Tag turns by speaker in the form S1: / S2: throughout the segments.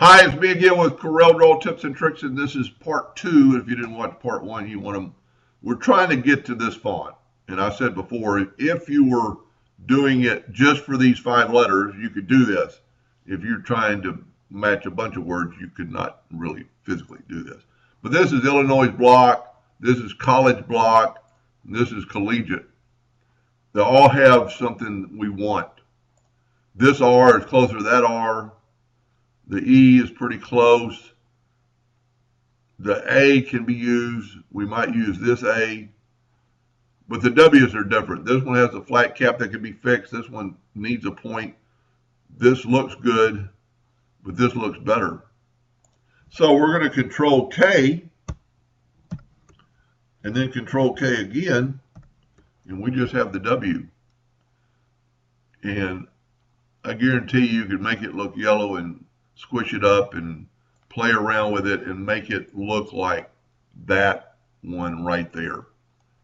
S1: Hi, it's me again with Corel Draw Tips and Tricks, and this is part 2. If you didn't watch part 1, you want them. We're trying to get to this font. And I said before, if you were doing it just for these 5 letters, you could do this. If you're trying to match a bunch of words, you could not really physically do this. But this is Illinois block, this is college block, this is collegiate. They all have something we want. This R is closer to that R. The E is pretty close. The A can be used. We might use this A. But the W's are different. This one has a flat cap that can be fixed. This one needs a point. This looks good, but this looks better. So we're going to Control K and then Control K again, and we just have the W. And I guarantee you can make it look yellow and squish it up and play around with it and make it look like that one right there.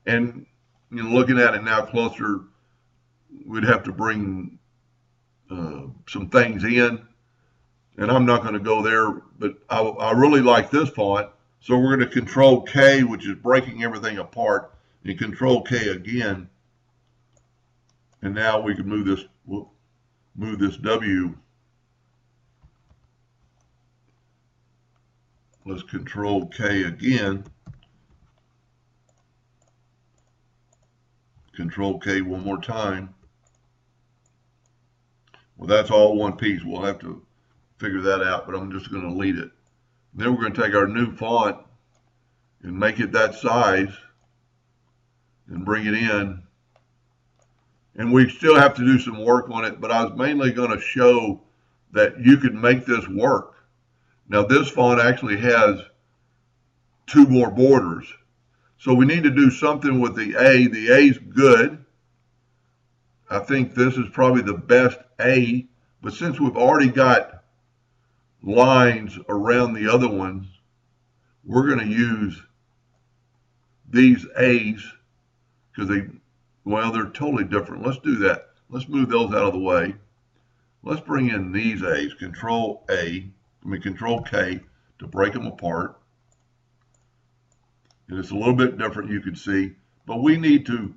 S1: And you know, looking at it now closer, we'd have to bring some things in, and I'm not going to go there, but I really like this font. So we're going to Control K, which is breaking everything apart, and Control K again, and now we can move this W. Let's Control K again. Control K one more time. Well, that's all one piece. We'll have to figure that out, but I'm just going to delete it. Then we're going to take our new font and make it that size and bring it in. And we still have to do some work on it, but I was mainly going to show that you could make this work. Now this font actually has 2 more borders. So we need to do something with the A. The A's good. I think this is probably the best A, but since we've already got lines around the other ones, we're going to use these A's because they're totally different. Let's do that. Let's move those out of the way. Let's bring in these A's, Control K to break them apart. And it's a little bit different, you can see, but we need to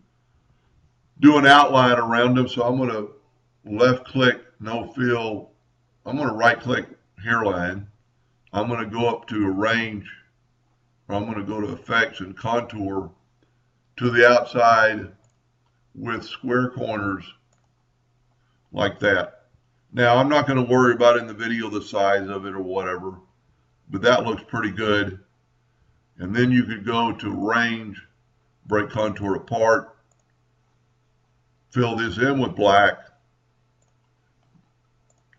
S1: do an outline around them. So I'm going to left click, no fill. I'm going to right click hairline. I'm going to go up to arrange, or I'm going to go to effects and contour to the outside with square corners like that. Now, I'm not going to worry about in the video the size of it or whatever, but that looks pretty good. And then you could go to range, break contour apart, fill this in with black,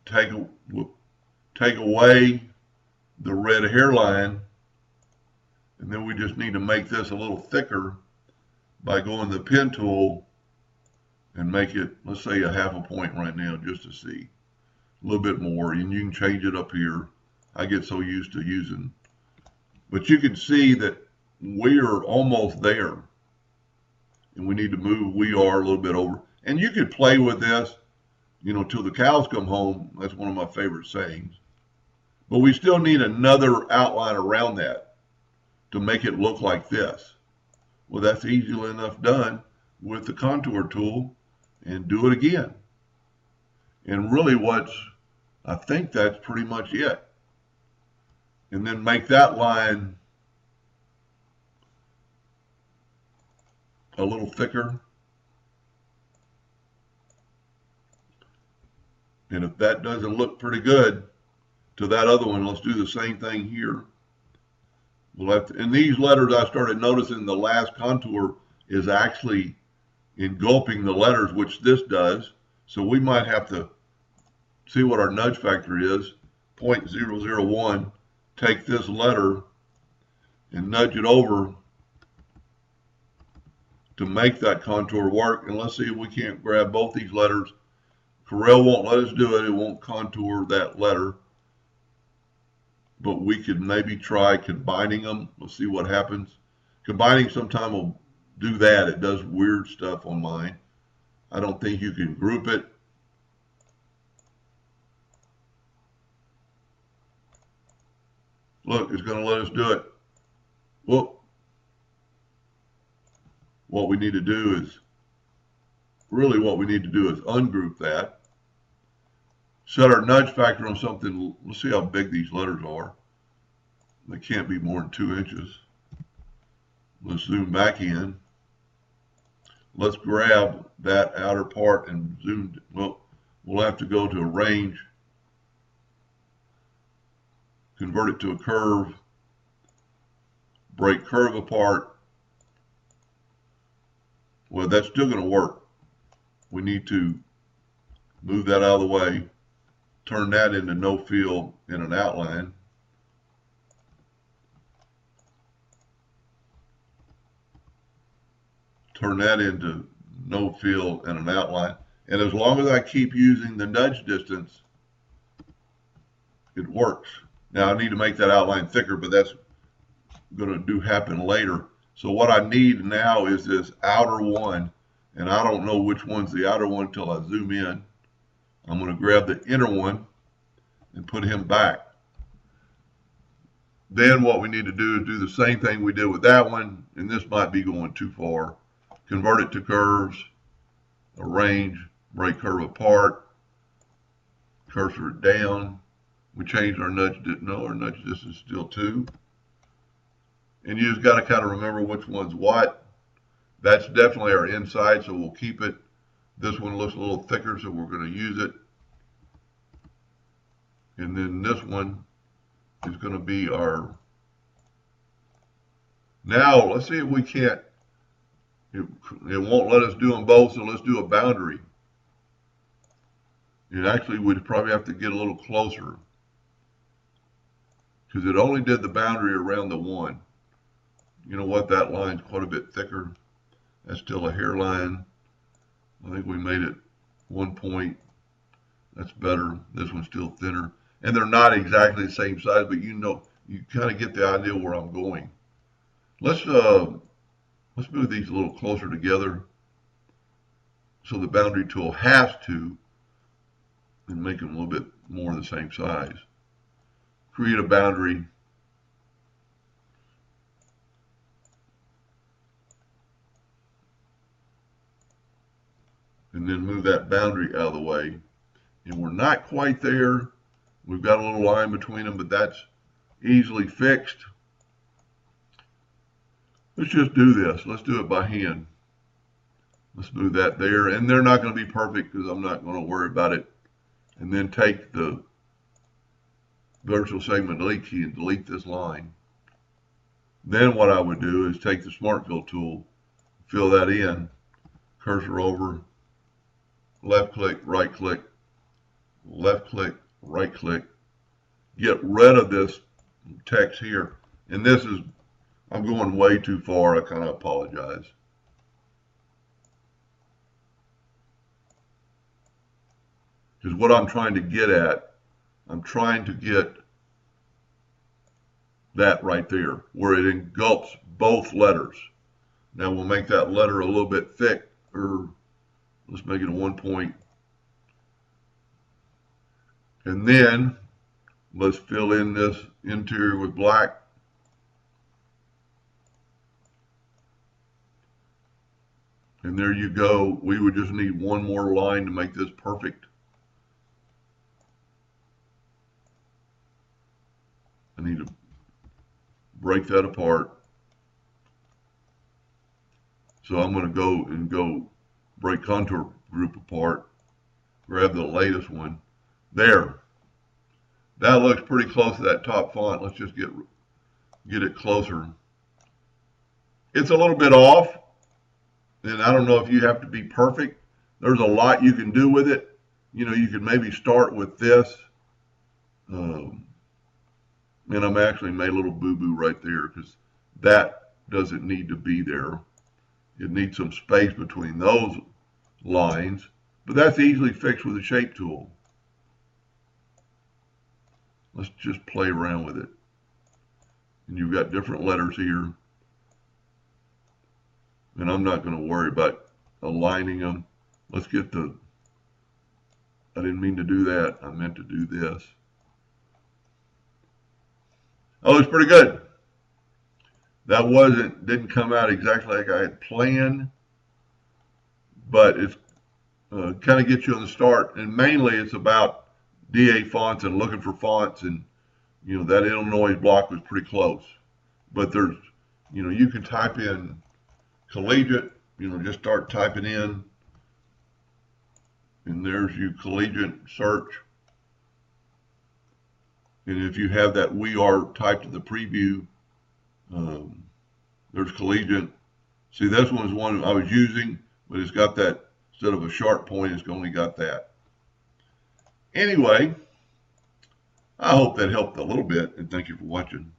S1: take away the red hairline, and then we just need to make this a little thicker by going to the pen tool and make it, let's say, a half a point right now just to see. A little bit more, and you can change it up here. I get so used to using, but you can see that we are almost there, and we need to move we are a little bit over. And you could play with this, you know, till the cows come home. That's one of my favorite sayings. But we still need another outline around that to make it look like this. Well, that's easily enough done with the contour tool, and do it again. And really I think that's pretty much it. And then make that line a little thicker. And if that doesn't look pretty good to that other one, let's do the same thing here. We'll have to, and these letters, I started noticing the last contour is actually engulfing the letters, which this does. So we might have to see what our nudge factor is, 0.001. Take this letter and nudge it over to make that contour work. And let's see if we can't grab both these letters. Corel won't let us do it. It won't contour that letter. But we could maybe try combining them. Let's see what happens. Combining sometime will do that. It does weird stuff on mine. I don't think you can group it. Look, it's going to let us do it. Well, what we need to do is, ungroup that. Set our nudge factor on something. Let's see how big these letters are. They can't be more than 2 inches. Let's zoom back in. Let's grab that outer part and zoom. Well, we'll have to go to arrange, convert it to a curve, break curve apart. Well, that's still going to work. We need to move that out of the way, turn that into no fill in an outline. Turn that into no fill and an outline. And as long as I keep using the nudge distance, it works. Now I need to make that outline thicker, but that's going to happen later. So what I need now is this outer one, and I don't know which one's the outer one until I zoom in. I'm going to grab the inner one and put him back. Then what we need to do is do the same thing we did with that one, and this might be going too far. Convert it to curves, arrange, break curve apart, cursor it down. We changed our nudge, our nudge distance is still 2. And you just got to kind of remember which one's what. That's definitely our inside, so we'll keep it. This one looks a little thicker, so we're going to use it. And then this one is going to be our... Now, let's see if we can't... It won't let us do them both, so let's do a boundary. And actually, we'd probably have to get a little closer, because it only did the boundary around the one. You know what? That line's quite a bit thicker. That's still a hairline. I think we made it 1 point. That's better. This one's still thinner. And they're not exactly the same size, but you know, you kind of get the idea where I'm going. Let's move these a little closer together so the boundary tool has to, and make them a little bit more the same size. Create a boundary. And then move that boundary out of the way. And we're not quite there. We've got a little line between them, but that's easily fixed. Let's just do this. Let's do it by hand. Let's move that there. And they're not going to be perfect because I'm not going to worry about it. And then take the virtual segment delete key and delete this line. Then what I would do is take the Smart Fill tool, fill that in, cursor over, left click, right click, right click, get rid of this text here. And this is, I'm going way too far. I kind of apologize. Because what I'm trying to get at, I'm trying to get that right there, where it engulfs both letters. Now we'll make that letter a little bit thick, or let's make it a 1 point. And then let's fill in this interior with black. And there you go. We would just need one more line to make this perfect. I need to break that apart. So I'm going to go break contour group apart, grab the latest one. There. That looks pretty close to that top font. Let's just get it closer. It's a little bit off, and I don't know if you have to be perfect. There's a lot you can do with it. You know, you can maybe start with this. And I'm actually made a little boo-boo right there because that doesn't need to be there. It needs some space between those lines, but that's easily fixed with the shape tool. Let's just play around with it. And you've got different letters here. And I'm not going to worry about aligning them. Let's get the, I didn't mean to do that. I meant to do this. Oh, it's pretty good. That didn't come out exactly like I had planned, but it's kind of gets you on the start. And mainly it's about DA fonts and looking for fonts. And, that Illinois block was pretty close. But there's, you can type in collegiate, just start typing in. And there's your collegiate search. And if you have that "we are" typed in the preview, there's collegiate. See, this one is one I was using, but it's got that, instead of a sharp point, it's only got that. Anyway, I hope that helped a little bit, and thank you for watching.